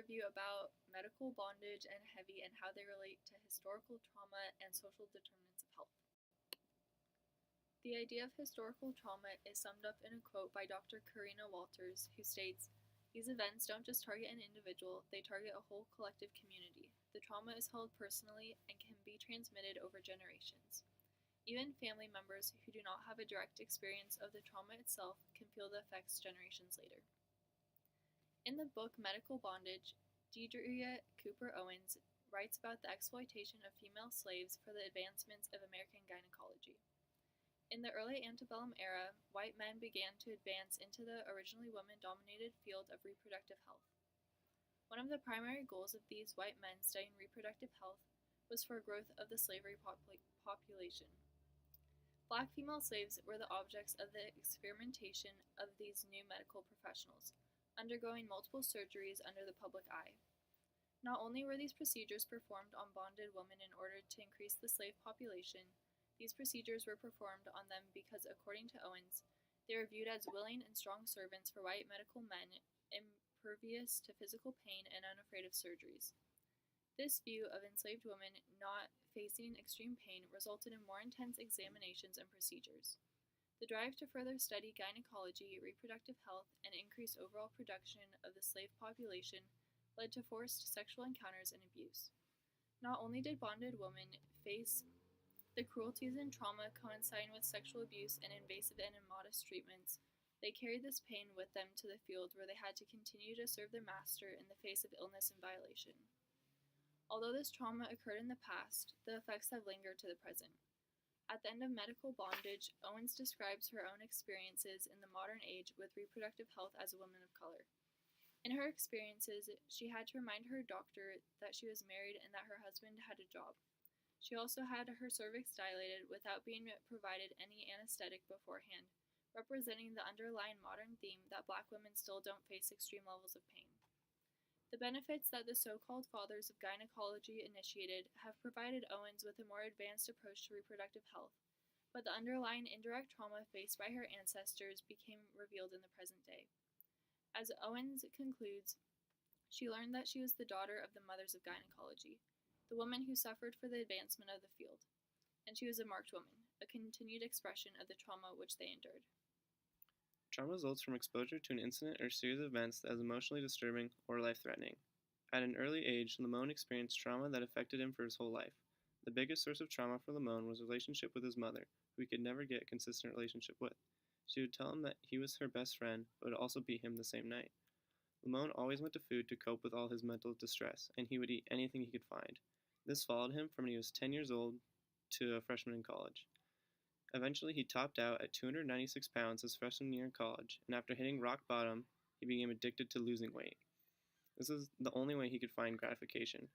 review about medical bondage and heavy and how they relate to historical trauma and social determinants of health. The idea of historical trauma is summed up in a quote by Dr. Karina Walters, who states, "These events don't just target an individual, they target a whole collective community. The trauma is held personally and can be transmitted over generations. Even family members who do not have a direct experience of the trauma itself can feel the effects generations later." In the book Medical Bondage, Deidre Cooper Owens writes about the exploitation of female slaves for the advancements of American gynecology. In the early antebellum era, white men began to advance into the originally women-dominated field of reproductive health. One of the primary goals of these white men studying reproductive health was for growth of the slavery population. Black female slaves were the objects of the experimentation of these new medical professionals, undergoing multiple surgeries under the public eye. Not only were these procedures performed on bonded women in order to increase the slave population, these procedures were performed on them because, according to Owens, they were viewed as willing and strong servants for white medical men, impervious to physical pain and unafraid of surgeries. This view of enslaved women not facing extreme pain resulted in more intense examinations and procedures. The drive to further study gynecology, reproductive health, and increase overall production of the slave population led to forced sexual encounters and abuse. Not only did bonded women face the cruelties and trauma coinciding with sexual abuse and invasive and immodest treatments, they carried this pain with them to the field where they had to continue to serve their master in the face of illness and violation. Although this trauma occurred in the past, the effects have lingered to the present. At the end of Medical Bondage, Owens describes her own experiences in the modern age with reproductive health as a woman of color. In her experiences, she had to remind her doctor that she was married and that her husband had a job. She also had her cervix dilated without being provided any anesthetic beforehand, representing the underlying modern theme that Black women still don't face extreme levels of pain. The benefits that the so-called fathers of gynecology initiated have provided Owens with a more advanced approach to reproductive health, but the underlying indirect trauma faced by her ancestors became revealed in the present day. As Owens concludes, she learned that she was the daughter of the mothers of gynecology, the woman who suffered for the advancement of the field, and she was a marked woman, a continued expression of the trauma which they endured. Trauma results from exposure to an incident or series of events that is emotionally disturbing or life-threatening. At an early age, Lamone experienced trauma that affected him for his whole life. The biggest source of trauma for Lamone was a relationship with his mother, who he could never get a consistent relationship with. She would tell him that he was her best friend, but would also beat him the same night. Lamone always went to food to cope with all his mental distress, and he would eat anything he could find. This followed him from when he was 10 years old to a freshman in college. Eventually, he topped out at 296 pounds his freshman year in college, and after hitting rock bottom, he became addicted to losing weight. This was the only way he could find gratification.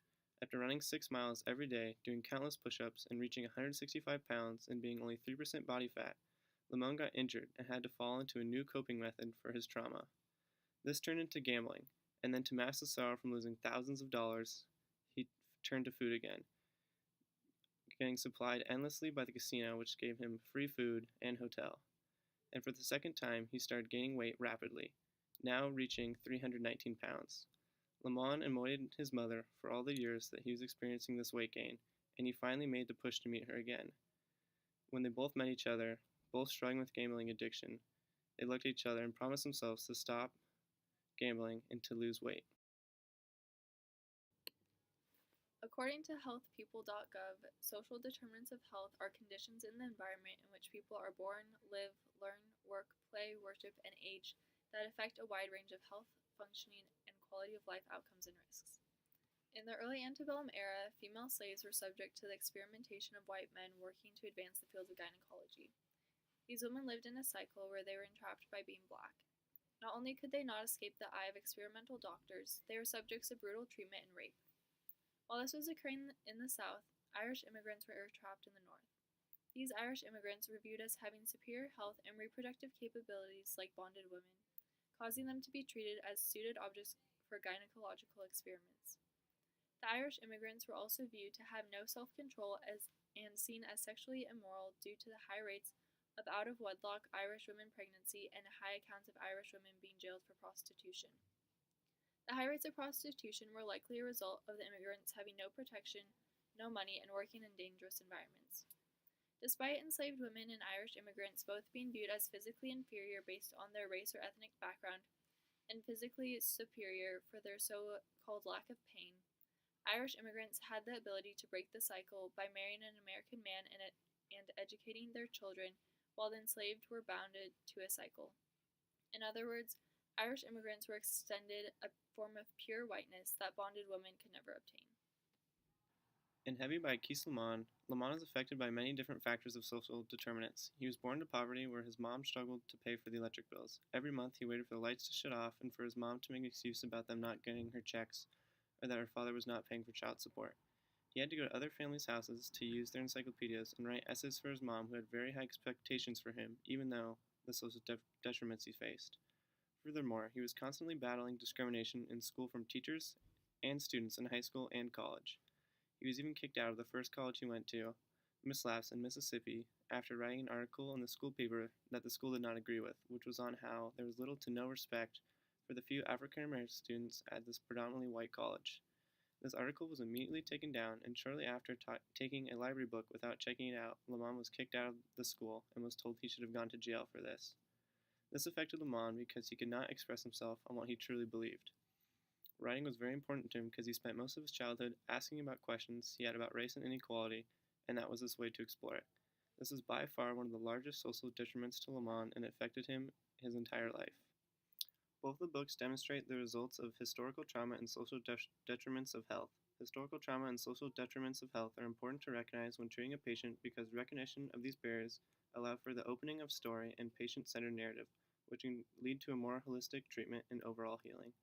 After running 6 miles every day, doing countless push-ups, and reaching 165 pounds and being only 3% body fat, Lamone got injured and had to fall into a new coping method for his trauma. This turned into gambling, and then to mask the sorrow from losing thousands of dollars, he turned to food again, getting supplied endlessly by the casino, which gave him free food and hotel. And for the second time, he started gaining weight rapidly, now reaching 319 pounds. Lamone annoyed his mother for all the years that he was experiencing this weight gain, and he finally made the push to meet her again. When they both met each other, both struggling with gambling addiction, they looked at each other and promised themselves to stop gambling and to lose weight. According to healthpeople.gov, social determinants of health are conditions in the environment in which people are born, live, learn, work, play, worship, and age that affect a wide range of health, functioning, and quality of life outcomes and risks. In the early antebellum era, female slaves were subject to the experimentation of white men working to advance the field of gynecology. These women lived in a cycle where they were entrapped by being Black. Not only could they not escape the eye of experimental doctors, they were subjects to brutal treatment and rape. While this was occurring in the South, Irish immigrants were trapped in the North. These Irish immigrants were viewed as having superior health and reproductive capabilities like bonded women, causing them to be treated as suited objects for gynecological experiments. The Irish immigrants were also viewed to have no self-control and seen as sexually immoral due to the high rates of out-of-wedlock Irish women pregnancy and high accounts of Irish women being jailed for prostitution. The high rates of prostitution were likely a result of the immigrants having no protection, no money, and working in dangerous environments. Despite enslaved women and Irish immigrants both being viewed as physically inferior based on their race or ethnic background, and physically superior for their so called lack of pain, Irish immigrants had the ability to break the cycle by marrying an American man and educating their children, while the enslaved were bounded to a cycle. In other words, Irish immigrants were extended a form of pure whiteness that bonded women could never obtain. In Heavy by Keith Lamont is affected by many different factors of social determinants. He was born to poverty where his mom struggled to pay for the electric bills. Every month he waited for the lights to shut off and for his mom to make an excuse about them not getting her checks or that her father was not paying for child support. He had to go to other families' houses to use their encyclopedias and write essays for his mom, who had very high expectations for him, even though the social detriments he faced. Furthermore, he was constantly battling discrimination in school from teachers and students in high school and college. He was even kicked out of the first college he went to, Miss Laughs in Mississippi, after writing an article in the school paper that the school did not agree with, which was on how there was little to no respect for the few African American students at this predominantly white college. This article was immediately taken down, and shortly after taking a library book without checking it out, Lamont was kicked out of the school and was told he should have gone to jail for this. This affected Lamont because he could not express himself on what he truly believed. Writing was very important to him because he spent most of his childhood asking about questions he had about race and inequality, and that was his way to explore it. This is by far one of the largest social detriments to Lamont, and it affected him his entire life. Both the books demonstrate the results of historical trauma and social detriments of health. Historical trauma and social detriments of health are important to recognize when treating a patient because recognition of these barriers allow for the opening of story and patient-centered narrative, which can lead to a more holistic treatment and overall healing.